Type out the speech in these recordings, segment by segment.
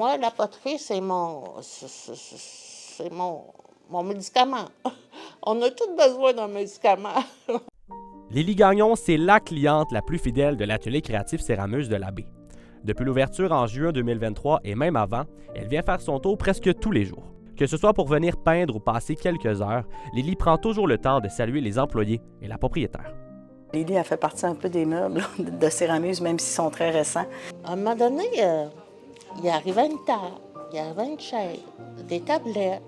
moi, la poterie, c'est mon médicament. On a tous besoin d'un médicament. Lily Gagnon, c'est la cliente la plus fidèle de l'atelier créatif Cérameuse de la Baie. Depuis l'ouverture en juin 2023 et même avant, elle vient faire son tour presque tous les jours. Que ce soit pour venir peindre ou passer quelques heures, Lily prend toujours le temps de saluer les employés et la propriétaire. Lily a fait partie un peu des meubles de Cérameuse, même s'ils sont très récents. À un moment donné, il arrivait une table, il arrivait une chaise, des tablettes.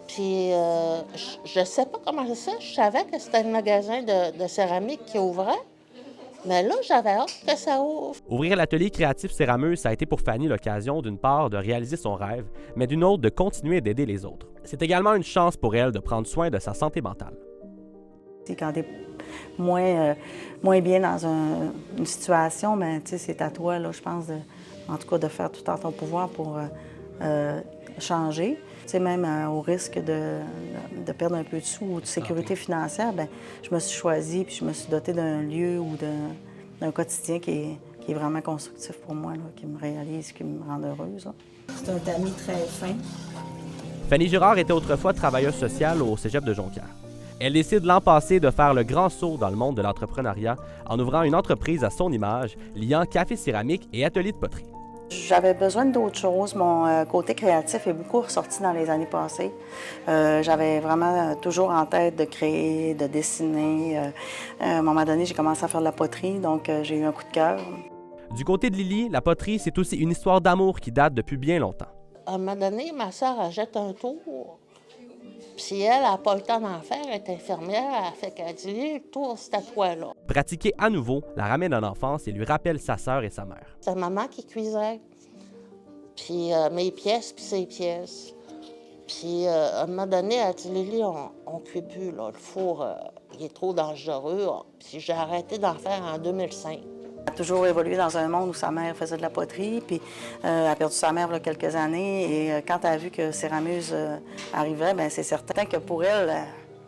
Puis, je ne sais pas comment c'est ça, je savais que c'était un magasin de céramique qui ouvrait, mais là, j'avais hâte que ça ouvre. Ouvrir l'atelier créatif Cérameuse, ça a été pour Fanny l'occasion d'une part de réaliser son rêve, mais d'une autre de continuer d'aider les autres. C'est également une chance pour elle de prendre soin de sa santé mentale. Quand tu es moins bien dans une situation, ben, c'est à toi, là, je pense, en tout cas, de faire tout en ton pouvoir pour changer. Même au risque de perdre un peu de sous ou de sécurité financière, bien, je me suis choisie puis je me suis dotée d'un lieu ou d'un quotidien qui est vraiment constructif pour moi, là, qui me réalise, qui me rend heureuse. Là. C'est un tamis très fin. Fanny Girard était autrefois travailleuse sociale au cégep de Jonquière. Elle décide l'an passé de faire le grand saut dans le monde de l'entrepreneuriat en ouvrant une entreprise à son image, liant café céramique et atelier de poterie. J'avais besoin d'autres choses. Mon côté créatif est beaucoup ressorti dans les années passées. J'avais vraiment toujours en tête de créer, de dessiner. À un moment donné, j'ai commencé à faire de la poterie, donc j'ai eu un coup de cœur. Du côté de Lily, la poterie, c'est aussi une histoire d'amour qui date depuis bien longtemps. À un moment donné, ma sœur, elle jette un tour. Puis elle n'a pas le temps d'en faire, elle est infirmière, elle fait qu'elle dit « le tour, c'est à toi, là ». Pratiquer à nouveau la ramène en enfance et lui rappelle sa sœur et sa mère. C'est maman qui cuisait, puis mes pièces, puis ses pièces. Puis à un moment donné, elle dit « Lily, on ne cuit plus, là, le four, il est trop dangereux ». Puis j'ai arrêté d'en faire en 2005. Elle a toujours évolué dans un monde où sa mère faisait de la poterie, puis elle a perdu sa mère il y a quelques années. Et quand elle a vu que Cérameuse arrivait, bien, c'est certain que pour elle,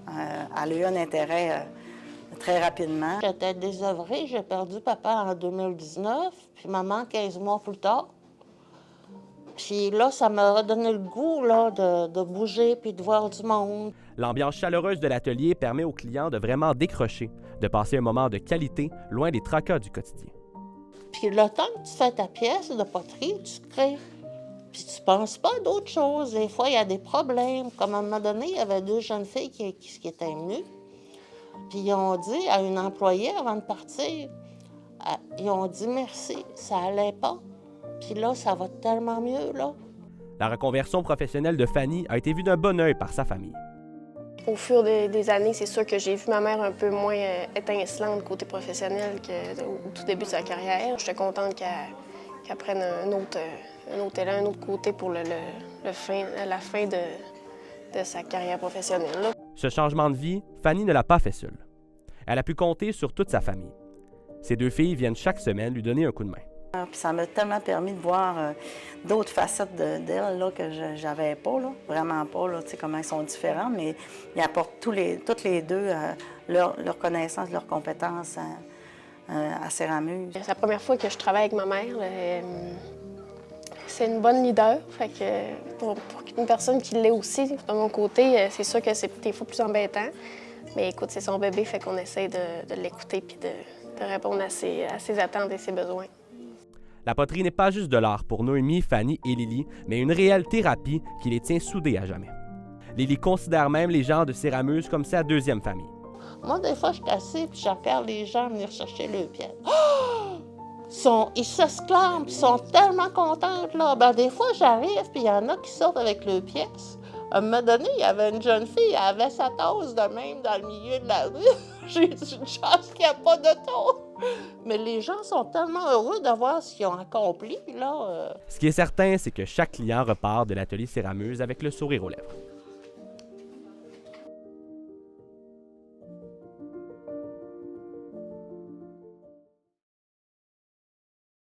elle a eu un intérêt très rapidement. J'étais désœuvrée, j'ai perdu papa en 2019, puis maman 15 mois plus tard. Puis là, ça m'a redonné le goût là, de bouger puis de voir du monde. L'ambiance chaleureuse de l'atelier permet aux clients de vraiment décrocher, de passer un moment de qualité loin des tracas du quotidien. Puis le temps que tu fais ta pièce de poterie, tu crées. Puis tu penses pas à d'autres choses. Des fois, il y a des problèmes. Comme à un moment donné, il y avait 2 jeunes filles qui étaient venues. Puis ils ont dit à une employée avant de partir, ils ont dit merci, ça allait pas. Puis là, ça va tellement mieux, là. La reconversion professionnelle de Fanny a été vue d'un bon œil par sa famille. Au fur des années, c'est sûr que j'ai vu ma mère un peu moins étincelante côté professionnel qu'au tout début de sa carrière. J'étais contente qu'elle prenne un autre élan, un autre côté pour la fin de sa carrière professionnelle, là. Ce changement de vie, Fanny ne l'a pas fait seule. Elle a pu compter sur toute sa famille. Ses 2 filles viennent chaque semaine lui donner un coup de main. Puis ça m'a tellement permis de voir d'autres facettes d'elle là, que je n'avais pas, là, vraiment pas, là, comment elles sont différentes, mais ils apportent toutes les deux leur connaissance, leurs compétences à Cérameuse. C'est la première fois que je travaille avec ma mère. C'est une bonne leader, fait que pour une personne qui l'est aussi, de mon côté, c'est sûr que c'est des fois plus embêtant. Mais écoute, c'est son bébé, fait qu'on essaie de l'écouter puis de répondre à ses attentes et ses besoins. La poterie n'est pas juste de l'art pour Noémie, Fanny et Lily, mais une réelle thérapie qui les tient soudés à jamais. Lily considère même les gens de Cérameuse comme sa 2e famille. Moi, des fois, je suis assise puis je regarde les gens venir chercher leurs pièces. Oh! Ils s'exclament, ils sont tellement contentes, là. Ben, des fois, j'arrive puis il y en a qui sortent avec leurs pièces. À un moment donné, il y avait une jeune fille, elle avait sa tasse de même dans le milieu de la rue. J'ai dit une chance qu'il n'y a pas d'auto. Mais les gens sont tellement heureux de voir ce qu'ils ont accompli, là. Ce qui est certain, c'est que chaque client repart de l'atelier Cérameuse avec le sourire aux lèvres.